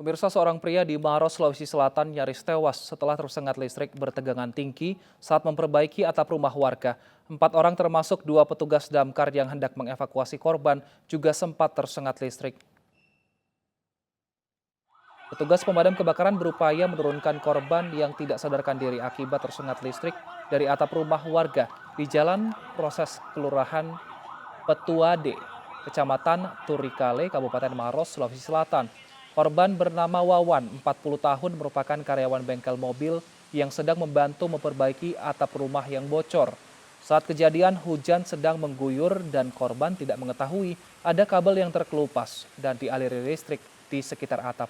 Pemirsa, seorang pria di Maros, Sulawesi Selatan nyaris tewas setelah tersengat listrik bertegangan tinggi saat memperbaiki atap rumah warga. 4 orang termasuk 2 petugas damkar yang hendak mengevakuasi korban juga sempat tersengat listrik. Petugas pemadam kebakaran berupaya menurunkan korban yang tidak sadarkan diri akibat tersengat listrik dari atap rumah warga di Jalan Proses Kelurahan Petuade, Kecamatan Turikale, Kabupaten Maros, Sulawesi Selatan. Korban bernama Wawan, 40 tahun, merupakan karyawan bengkel mobil yang sedang membantu memperbaiki atap rumah yang bocor. Saat kejadian, hujan sedang mengguyur dan korban tidak mengetahui ada kabel yang terkelupas dan dialiri listrik di sekitar atap.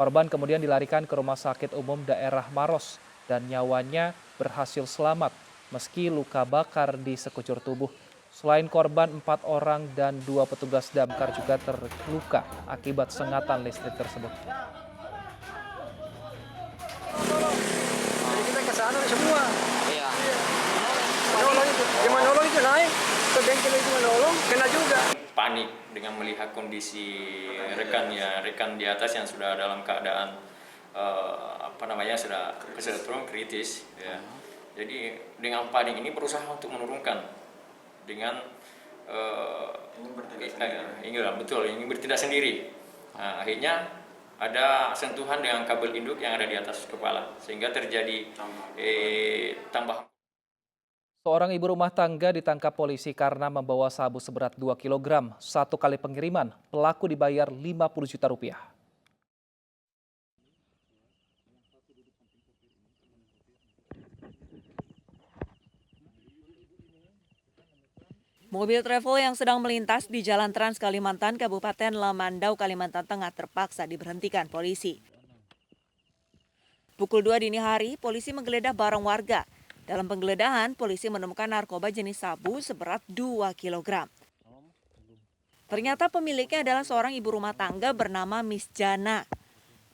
Korban kemudian dilarikan ke Rumah Sakit Umum Daerah Maros dan nyawanya berhasil selamat meski luka bakar di sekujur tubuh. Selain korban, 4 orang dan 2 petugas damkar juga terluka akibat sengatan listrik tersebut. Jadi kita ke sana semua. Iya. Menolong itu naik ke bengkel itu menolong, kena juga. Panik dengan melihat kondisi rekan di atas yang sudah dalam keadaan sudah kesehatan kritis. Ya. Jadi dengan panik ini berusaha untuk menurunkan dengan ingin bertindak sendiri. Nah, akhirnya ada sentuhan dengan kabel induk yang ada di atas kepala sehingga terjadi tambah. Seorang ibu rumah tangga ditangkap polisi karena membawa sabu seberat 2 kg. 1 kali pengiriman, pelaku dibayar 50 juta rupiah. Mobil travel yang sedang melintas di Jalan Trans Kalimantan, Kabupaten Lamandau, Kalimantan Tengah terpaksa diberhentikan polisi. Pukul 2 dini hari, polisi menggeledah barang warga. Dalam penggeledahan, polisi menemukan narkoba jenis sabu seberat 2 kg. Ternyata pemiliknya adalah seorang ibu rumah tangga bernama Miss Jana.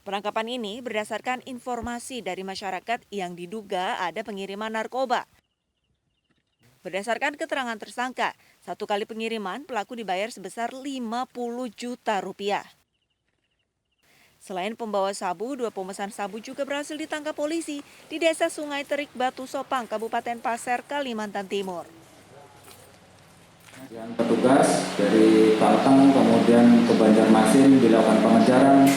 Penangkapan ini berdasarkan informasi dari masyarakat yang diduga ada pengiriman narkoba. Berdasarkan keterangan tersangka, 1 kali pengiriman pelaku dibayar sebesar 50 juta rupiah. Selain pembawa sabu, 2 pemesan sabu juga berhasil ditangkap polisi di Desa Sungai Terik, Batu Sopang, Kabupaten Pasir, Kalimantan Timur. Yang petugas dari Kalteng kemudian ke Banjarmasin dilakukan pengejaran,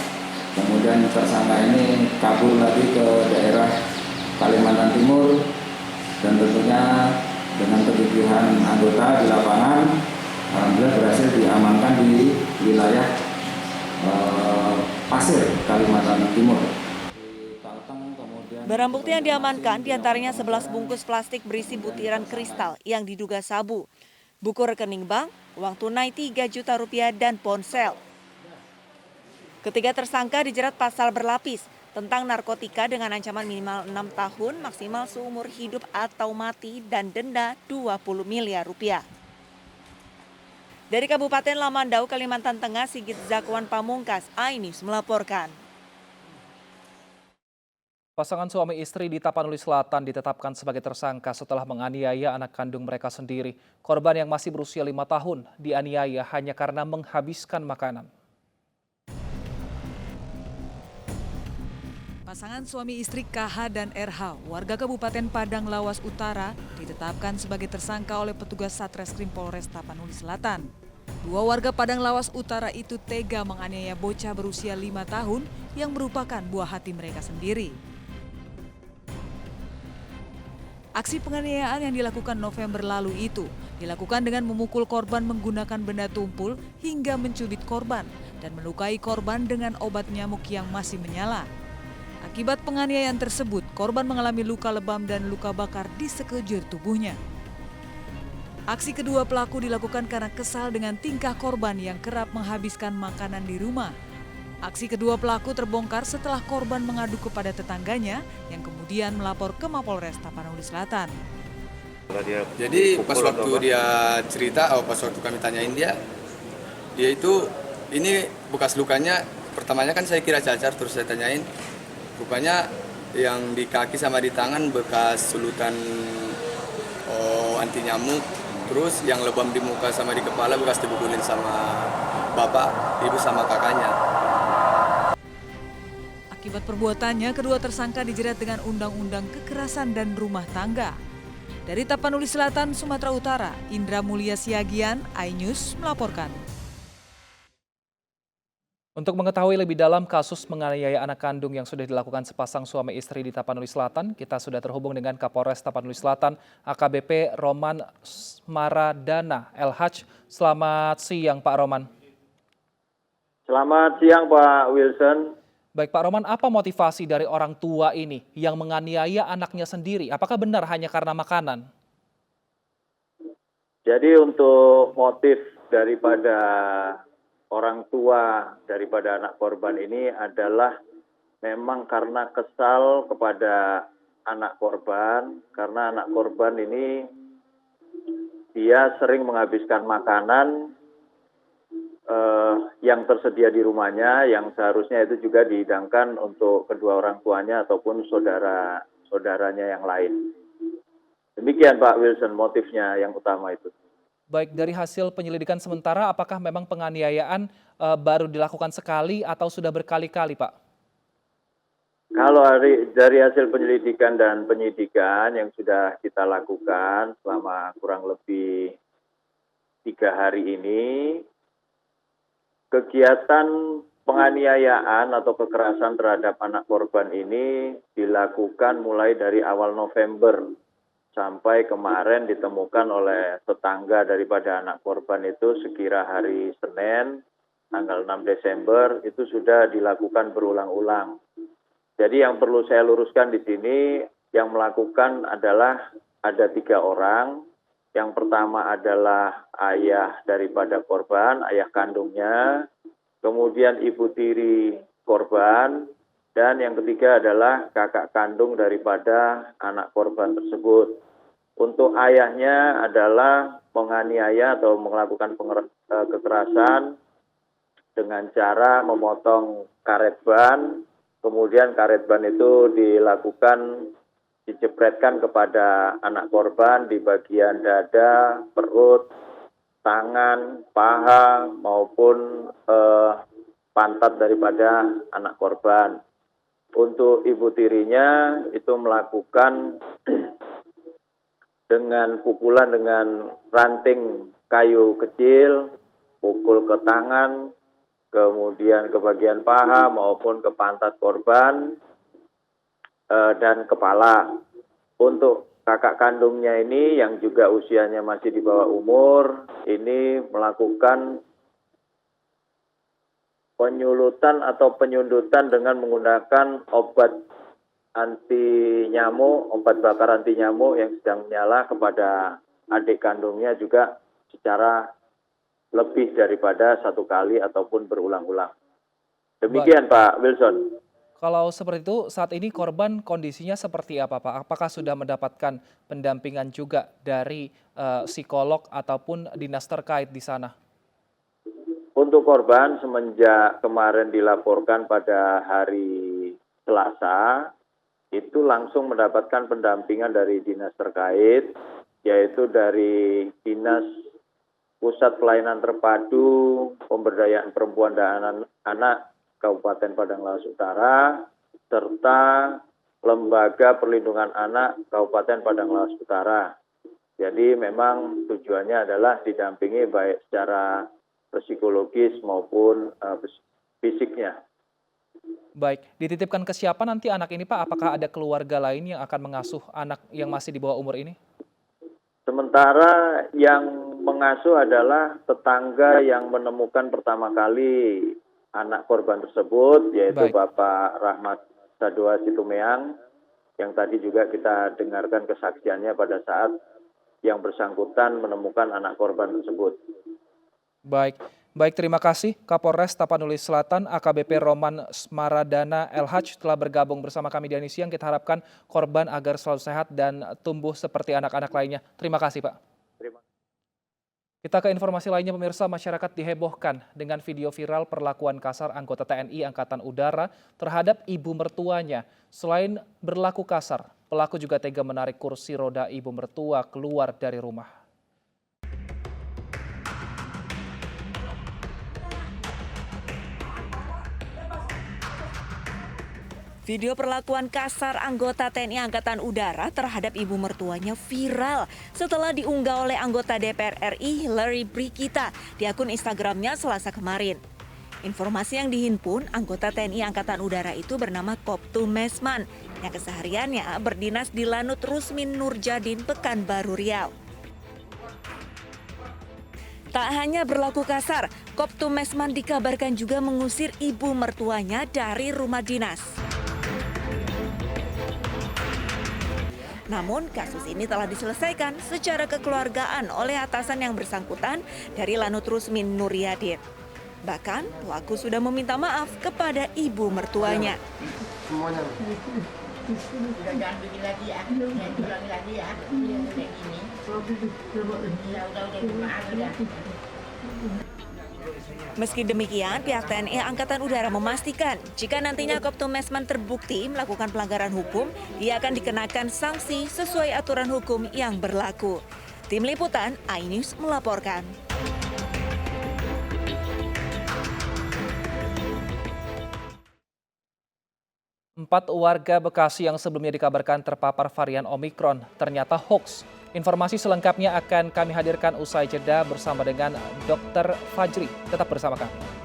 kemudian tersangka ini kabur lagi ke daerah Kalimantan Timur dan tentunya dengan kegigihan anggota di lapangan, alhamdulillah berhasil diamankan di wilayah Pasir, Kalimantan Timur. Barang bukti yang diamankan diantaranya 11 bungkus plastik berisi butiran kristal yang diduga sabu, buku rekening bank, uang tunai 3 juta rupiah, dan ponsel. Ketiga tersangka dijerat pasal berlapis tentang narkotika dengan ancaman minimal 6 tahun, maksimal seumur hidup atau mati, dan denda 20 miliar rupiah. Dari Kabupaten Lamandau, Kalimantan Tengah, Sigit Zakwan Pamungkas, iNews melaporkan. Pasangan suami istri di Tapanuli Selatan ditetapkan sebagai tersangka setelah menganiaya anak kandung mereka sendiri. Korban yang masih berusia 5 tahun dianiaya hanya karena menghabiskan makanan. Pasangan suami istri KH dan RH, warga Kabupaten Padang Lawas Utara, ditetapkan sebagai tersangka oleh petugas Satreskrim Polres Tapanuli Selatan. 2 warga Padang Lawas Utara itu tega menganiaya bocah berusia 5 tahun yang merupakan buah hati mereka sendiri. Aksi penganiayaan yang dilakukan November lalu itu dilakukan dengan memukul korban menggunakan benda tumpul hingga mencubit korban dan melukai korban dengan obat nyamuk yang masih menyala. Akibat penganiayaan tersebut, korban mengalami luka lebam dan luka bakar di sekujur tubuhnya. Aksi kedua pelaku dilakukan karena kesal dengan tingkah korban yang kerap menghabiskan makanan di rumah. Aksi kedua pelaku terbongkar setelah korban mengadu kepada tetangganya yang kemudian melapor ke Mapolres Tapanuli Selatan. Jadi pas waktu dia cerita, pas waktu kami tanyain dia itu ini bekas lukanya, pertamanya kan saya kira cacar, terus saya tanyain, rupanya yang di kaki sama di tangan bekas sulutan anti nyamuk, terus yang lebam di muka sama di kepala bekas dipukulin sama bapak, ibu sama kakaknya. Akibat perbuatannya, kedua tersangka dijerat dengan Undang-Undang Kekerasan dan Rumah Tangga. Dari Tapanuli Selatan, Sumatera Utara, Indra Mulia Siagian, iNews melaporkan. Untuk mengetahui lebih dalam kasus menganiaya anak kandung yang sudah dilakukan sepasang suami istri di Tapanuli Selatan, kita sudah terhubung dengan Kapolres Tapanuli Selatan, AKBP Roman Smaradana LH. Selamat siang, Pak Roman. Selamat siang, Pak Wilson. Baik, Pak Roman, apa motivasi dari orang tua ini yang menganiaya anaknya sendiri? Apakah benar hanya karena makanan? Jadi untuk motif daripada orang tua daripada anak korban ini adalah memang karena kesal kepada anak korban, karena anak korban ini dia sering menghabiskan makanan yang tersedia di rumahnya, yang seharusnya itu juga dihidangkan untuk kedua orang tuanya ataupun saudara-saudaranya yang lain. Demikian Pak Wilson, motifnya yang utama itu. Baik, dari hasil penyelidikan sementara, apakah memang penganiayaan baru dilakukan sekali atau sudah berkali-kali, Pak? Kalau dari hasil penyelidikan dan penyidikan yang sudah kita lakukan selama kurang lebih 3 hari ini, kegiatan penganiayaan atau kekerasan terhadap anak korban ini dilakukan mulai dari awal November. Sampai kemarin ditemukan oleh tetangga daripada anak korban itu sekira hari Senin, tanggal 6 Desember, itu sudah dilakukan berulang-ulang. Jadi yang perlu saya luruskan di sini, yang melakukan adalah ada 3 orang. Yang pertama adalah ayah daripada korban, ayah kandungnya, kemudian ibu tiri korban, dan yang ketiga adalah kakak kandung daripada anak korban tersebut. Untuk ayahnya adalah menganiaya atau melakukan kekerasan dengan cara memotong karet ban, kemudian karet ban itu dijepretkan kepada anak korban di bagian dada, perut, tangan, paha maupun pantat daripada anak korban. Untuk ibu tirinya itu melakukan dengan pukulan dengan ranting kayu kecil, pukul ke tangan, kemudian ke bagian paha maupun ke pantat korban dan kepala. Untuk kakak kandungnya ini yang juga usianya masih di bawah umur, ini melakukan penyulutan atau penyundutan dengan menggunakan obat anti nyamuk, obat bakar anti nyamuk yang sedang menyala kepada adik kandungnya juga secara lebih daripada 1 kali ataupun berulang-ulang. Demikian Pak Wilson. Kalau seperti itu, saat ini korban kondisinya seperti apa, Pak? Apakah sudah mendapatkan pendampingan juga dari psikolog ataupun dinas terkait di sana? Untuk korban semenjak kemarin dilaporkan pada hari Selasa, itu langsung mendapatkan pendampingan dari dinas terkait, yaitu dari Dinas Pusat Pelayanan Terpadu Pemberdayaan Perempuan dan Anak Kabupaten Padang Lawas Utara, serta Lembaga Perlindungan Anak Kabupaten Padang Lawas Utara. Jadi memang tujuannya adalah didampingi baik secara psikologis maupun fisiknya. Baik, dititipkan ke siapa nanti anak ini, Pak? Apakah ada keluarga lain yang akan mengasuh anak yang masih di bawah umur ini? Sementara yang mengasuh adalah tetangga yang menemukan pertama kali anak korban tersebut, yaitu Bapak Rahmat Sadua Situmeang, yang tadi juga kita dengarkan kesaksiannya pada saat yang bersangkutan menemukan anak korban tersebut. Baik, terima kasih Kapolres Tapanuli Selatan AKBP Roman Smaradana LH telah bergabung bersama kami di Siang. Kita harapkan korban agar selalu sehat dan tumbuh seperti anak-anak lainnya. Terima kasih, Pak. Kita ke informasi lainnya, pemirsa. Masyarakat dihebohkan dengan video viral perlakuan kasar anggota TNI Angkatan Udara terhadap ibu mertuanya. Selain berlaku kasar, pelaku juga tega menarik kursi roda ibu mertua keluar dari rumah. Video perlakuan kasar anggota TNI Angkatan Udara terhadap ibu mertuanya viral setelah diunggah oleh anggota DPR RI Hillary Brigita di akun Instagramnya Selasa kemarin. Informasi yang dihimpun, anggota TNI Angkatan Udara itu bernama Koptu Mesman yang kesehariannya berdinas di Lanut Rusmin Nurjadin, Pekanbaru Riau. Tak hanya berlaku kasar, Koptu Mesman dikabarkan juga mengusir ibu mertuanya dari rumah dinas. Namun kasus ini telah diselesaikan secara kekeluargaan oleh atasan yang bersangkutan dari Lanut Rusmin Nuryadin. Bahkan pelaku sudah meminta maaf kepada ibu mertuanya. Semuanya. Jangan bikin lagi ya, jangan ulangi lagi ya, kayak gini. Udah. Meski demikian, pihak TNI Angkatan Udara memastikan jika nantinya Koptu Mesman terbukti melakukan pelanggaran hukum, ia akan dikenakan sanksi sesuai aturan hukum yang berlaku. Tim Liputan iNews melaporkan. Empat warga Bekasi yang sebelumnya dikabarkan terpapar varian Omikron ternyata hoax. Informasi selengkapnya akan kami hadirkan usai jeda bersama dengan Dr. Fajri. Tetap bersama kami.